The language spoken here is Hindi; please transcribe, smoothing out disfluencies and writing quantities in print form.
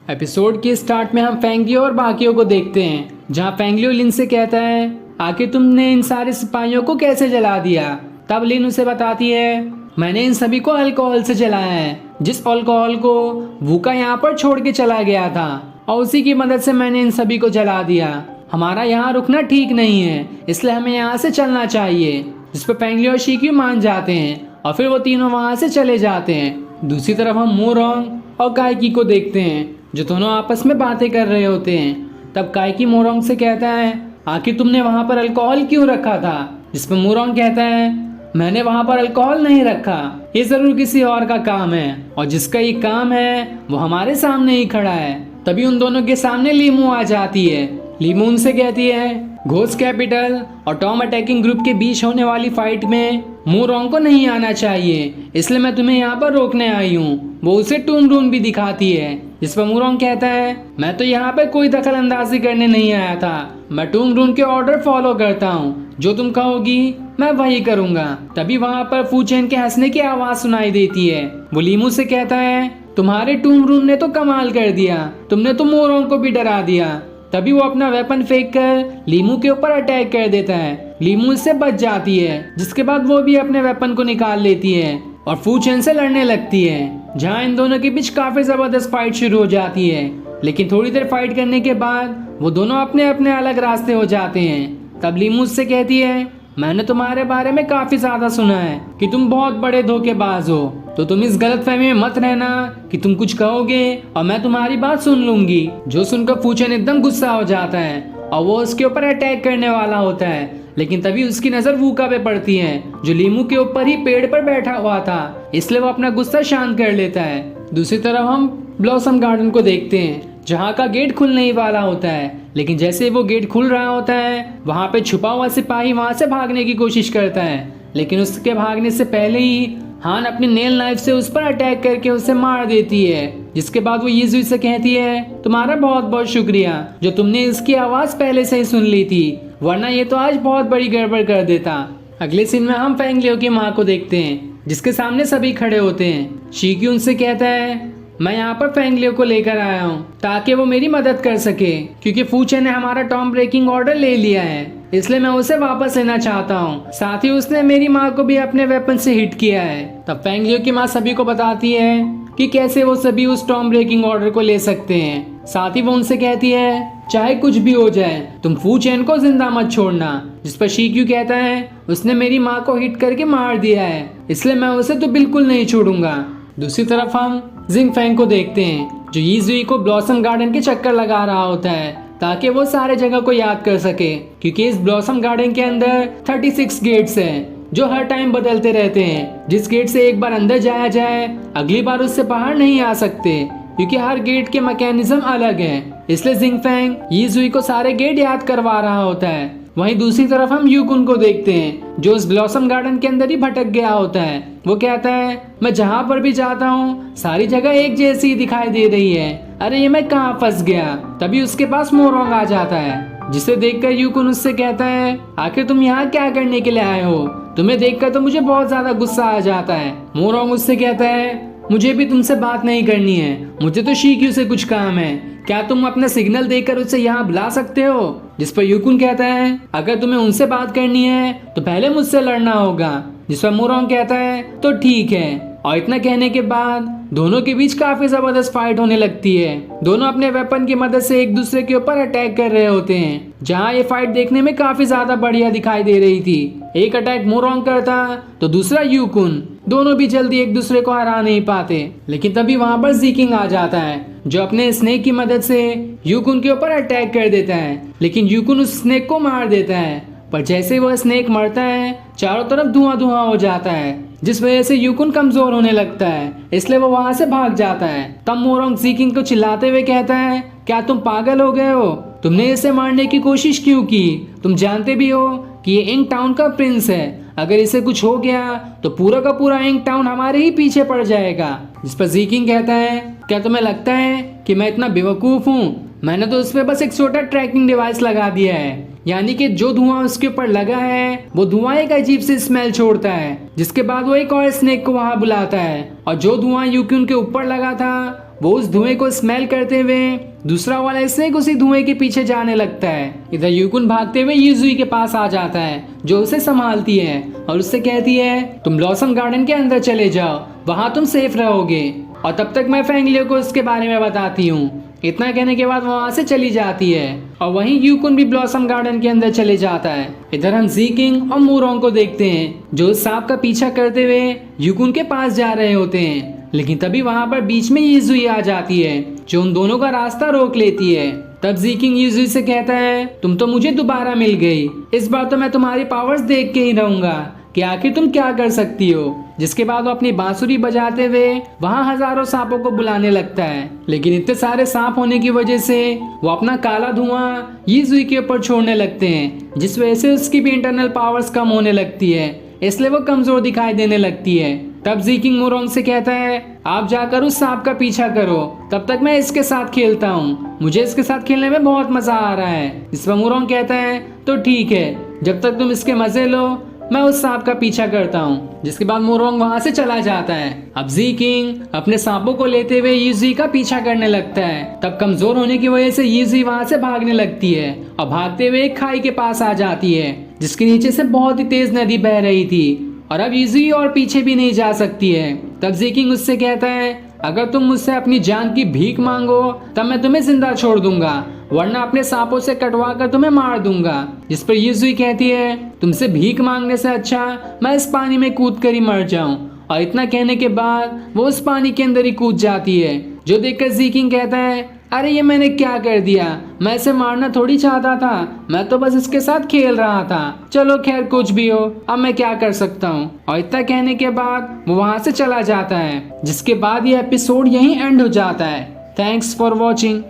एपिसोड के स्टार्ट में हम फेंगलियो और बाकियों को देखते हैं, जहां फेंगलियो लिन से कहता है आखिर तुमने इन सारे सिपाहियों को कैसे जला दिया। तब लिन उसे बताती है मैंने इन सभी को अल्कोहल से जलाया है, जिस अल्कोहल को वूका यहाँ पर छोड़ के चला गया था और उसी की मदद से मैंने इन सभी को जला दिया। हमारा यहाँ रुकना ठीक नहीं है, इसलिए हमें यहाँ से चलना चाहिए। जिस पर फेंगलियो और शिक्यू मान जाते हैं और फिर वो तीनों वहाँ से चले जाते हैं। दूसरी तरफ हम मोरोंग और काइकी को देखते हैं, जो दोनों आपस में बातें कर रहे होते हैं। तब काइकी मोरोंग से कहता है आखिर तुमने वहाँ पर अल्कोहल क्यों रखा था। जिस पर मोरोंग कहता है मैंने वहाँ पर अल्कोहल नहीं रखा, ये जरूर किसी और का काम है और जिसका ये काम है वो हमारे सामने ही खड़ा है। तभी उन दोनों के सामने लीमू आ जाती है। लीमू उनसे कहती है घोस्ट कैपिटल और टॉम अटैकिंग ग्रुप के बीच होने वाली फाइट में मोरोंग को नहीं आना चाहिए, इसलिए मैं तुम्हें यहाँ पर रोकने आई हूँ। वो उसे टूम रूम भी दिखाती है, जिस पर मोरोंग कहता है मैं तो यहाँ पर कोई दखल अंदाजी करने नहीं आया था, मैं टूम रूम के ऑर्डर फॉलो करता हूँ, जो तुम कहोगी मैं वही करूँगा। तभी वहाँ पर फूचेन के हंसने की आवाज सुनाई देती है। वो लीमू से कहता है तुम्हारे टूम रूम ने तो कमाल कर दिया, तुमने तो मोरोंग को भी डरा दिया। तभी वो अपना वेपन फेंक कर लीमू के ऊपर अटैक कर देता है। लीमू इससे बच जाती है, जिसके बाद वो भी अपने वेपन को निकाल लेती है और फूचेन से लड़ने लगती है, जहां इन दोनों के बीच काफी जबरदस्त फाइट शुरू हो जाती है। लेकिन थोड़ी देर फाइट करने के बाद वो दोनों अपने अपने अलग रास्ते हो जाते हैं। तब लीमू उससे कहती है मैंने तुम्हारे बारे में काफी ज्यादा सुना है कि तुम बहुत बड़े धोखेबाज हो, तो तुम इस गलतफहमी में मत रहना कि तुम कुछ कहोगे और मैं तुम्हारी बात सुन लूंगी। जो सुनकर फूचेन एकदम गुस्सा हो जाता है और वो उसके ऊपर अटैक करने वाला होता है, लेकिन तभी उसकी नजर वूका पे पड़ती है, जो लीमू के ऊपर ही पेड़ पर बैठा हुआ था, इसलिए वो अपना गुस्सा शांत कर लेता है। दूसरी तरफ हम ब्लॉसम गार्डन को देखते हैं, जहाँ का गेट खुलने ही वाला होता है, लेकिन जैसे वो गेट खुल रहा होता है वहाँ पे छुपा हुआ सिपाही वहाँ से भागने की कोशिश करता है, लेकिन उसके भागने से पहले ही हान अपनी नेल नाइफ से उस पर अटैक करके उसे मार देती है। जिसके बाद वो यीजुई से कहती है तुम्हारा बहुत बहुत शुक्रिया जो तुमने इसकी आवाज पहले से ही सुन ली थी, वरना ये तो आज बहुत बड़ी गड़बड़ कर देता। अगले सीन में हम फेंगलियो की माँ को देखते हैं, जिसके सामने सभी खड़े होते हैं। शिक्यू उनसे कहता है मैं यहाँ पर फेंगलियो को लेकर आया हूँ ताकि वो मेरी मदद कर सके, क्योंकि फूचे ने हमारा टॉम ब्रेकिंग ऑर्डर ले लिया है, इसलिए मैं उसे वापस लेना चाहता हूँ। साथ ही उसने मेरी माँ को भी अपने वेपन से हिट किया है। तब फेंगलियो की माँ सभी को बताती है कि कैसे वो सभी उस टॉम ब्रेकिंग ऑर्डर को ले सकते हैं। साथ ही वो उनसे कहती है चाहे कुछ भी हो जाए तुम फूचेन को जिंदा मत छोड़ना। जिस पर शिक्यू कहता है उसने मेरी माँ को हिट करके मार दिया है, इसलिए मैं उसे तो बिल्कुल नहीं छोड़ूंगा। दूसरी तरफ हम जिंग फेंग को देखते हैं, जो यीजुई को ब्लॉसम गार्डन के चक्कर लगा रहा होता है ताकि वो सारे जगह को याद कर सके, क्योंकि इस ब्लॉसम गार्डन के अंदर 36 गेट्स हैं जो हर टाइम बदलते रहते हैं। जिस गेट से एक बार अंदर जाया जाए अगली बार उससे बाहर नहीं आ सकते, क्योंकि हर गेट के मैकेनिज्म अलग है। इसलिए जिंग फेंग यीजुई को सारे गेट याद करवा रहा होता है। वहीं दूसरी तरफ हम यूकुन को देखते हैं, जो उस ब्लॉसम गार्डन के अंदर ही भटक गया होता है। वो कहता है मैं जहाँ पर भी जाता हूँ सारी जगह एक जैसी दिखाई दे रही है, अरे ये मैं कहाँ फंस गया। तभी उसके पास मोरोंग आ जाता है, जिसे देखकर यूकुन उससे कहता है आखिर तुम यहाँ क्या करने के लिए आए हो, तुम्हें देखकर तो मुझे बहुत ज्यादा गुस्सा आ जाता है। मोरोंग उससे कहता है मुझे भी तुमसे बात नहीं करनी है, मुझे तो शिक्यू से कुछ काम है, क्या तुम अपना सिग्नल देकर उसे यहाँ बुला सकते हो। जिस पर यूकुन कहता है अगर तुम्हें उनसे बात करनी है तो पहले मुझसे लड़ना होगा। जिस पर मोरोंग कहता है तो ठीक है। और इतना कहने के बाद दोनों के बीच काफी जबरदस्त फाइट होने लगती है। दोनों अपने वेपन की मदद से एक दूसरे के ऊपर अटैक कर रहे होते हैं, जहां ये फाइट देखने में काफी ज्यादा बढ़िया दिखाई दे रही थी। एक अटैक मोरोंग करता तो दूसरा यूकुन, दोनों भी जल्दी एक दूसरे को हरा नहीं पाते। लेकिन तभी वहां पर ज़ीकिंग आ जाता है, जो अपने स्नेक की मदद से यूकुन के ऊपर अटैक कर देता है, लेकिन यूकुन उस स्नेक को मार देता है। पर जैसे वह स्नेक मरता है चारों तरफ धुआं धुआं हो जाता है, जिस वजह से यूकुन कमजोर होने लगता है, इसलिए वो वहां से भाग जाता है। तब मोरोंग ज़ीकिंग को चिल्लाते हुए कहता है क्या तुम पागल हो गए हो, तुमने इसे मारने की कोशिश क्यों की, तुम जानते भी हो कि ये इंग टाउन का प्रिंस है, अगर इसे कुछ हो गया तो पूरा का पूरा इंग टाउन हमारे ही पीछे पड़ जाएगा। जिस पर ज़ीकिंग कहता है क्या तुम्हें लगता है कि मैं इतना बेवकूफ हूँ, मैंने तो उस पर बस एक छोटा ट्रैकिंग डिवाइस लगा दिया है, यानी कि जो धुआं उसके ऊपर लगा है वो धुआं एक अजीब सी स्मेल छोड़ता है, जिसके बाद वो एक और स्नेक को वहां बुलाता है और जो धुआं यूकुन के ऊपर लगा था वो उस धुएं को स्मेल करते हुए दूसरा वाला स्नेक उसी धुएं के पीछे जाने लगता है। इधर यूकुन भागते हुए युजुई के पास आ जाता है जो उसे संभालती है और उससे कहती है तुम ब्लॉसम गार्डन के अंदर चले जाओ, वहां तुम सेफ रहोगे और तब तक मैं फेंगलियो को उसके बारे में बताती हूँ। इतना कहने के बाद वहां से चली जाती है और वहीं यूकुन भी ब्लॉसम गार्डन के अंदर चले जाता है। इधर हम जी किंग और मूरोंग को देखते हैं जो उस सांप का पीछा करते हुए यूकुन के पास जा रहे होते हैं, लेकिन तभी वहां पर बीच में युजुई आ जाती है जो उन दोनों का रास्ता रोक लेती है। तब जी किंग युजुई से कहता है तुम तो मुझे दोबारा मिल गई, इस बार तो मैं तुम्हारी पावर्स देख के ही रहूंगा कि आखिर तुम क्या कर सकती हो। जिसके बाद वो अपनी बांसुरी बजाते हुए वहां हजारों सांपों को बुलाने लगता है, लेकिन इतने सारे सांप होने की वजह से वो अपना काला धुआं युजुई के ऊपर छोड़ने लगते हैं, जिस वजह से उसकी भी इंटरनल पावर्स कम होने लगती है, इसलिए वो कमजोर दिखाई देने लगती है। तब जी किंग मूरोंग से कहता है आप जाकर उस सांप का पीछा करो, तब तक मैं इसके साथ खेलता हूँ, मुझे इसके साथ खेलने में बहुत मजा आ रहा है। इस पर मूरोंग कहता है तो ठीक है, जब तक तुम इसके मजे लो मैं उस सांप का पीछा करता हूँ। जिसके बाद मूरोंग वहां से चला जाता है। अब जी किंग अपने सांपों को लेते हुए युजुई का पीछा करने लगता है। तब कमजोर होने की वजह से युजुई वहां से भागने लगती है और भागते हुए एक खाई के पास आ जाती है जिसके नीचे से बहुत ही तेज नदी बह रही थी और अब युजुई और पीछे भी नहीं जा सकती है। तब जी किंग उससे कहता है अगर तुम मुझसे अपनी जान की भीख मांगो तब मैं तुम्हें जिंदा छोड़ दूंगा, वरना अपने सांपों से कटवा कर तुम्हें मार दूंगा। जिस पर युजुई कहती है तुमसे भीख मांगने से अच्छा मैं इस पानी में कूद कर ही मर जाऊं। और इतना कहने के बाद वो उस पानी के अंदर ही कूद जाती है, जो देखकर जी किंग कहता है अरे ये मैंने क्या कर दिया, मैं इसे मारना थोड़ी चाहता था, मैं तो बस इसके साथ खेल रहा था, चलो खैर कुछ भी हो, अब मैं क्या कर सकता हूँ। और इतना कहने के बाद वो वहां से चला जाता है, जिसके बाद ये एपिसोड यहीं एंड हो जाता है। Thanks for watching.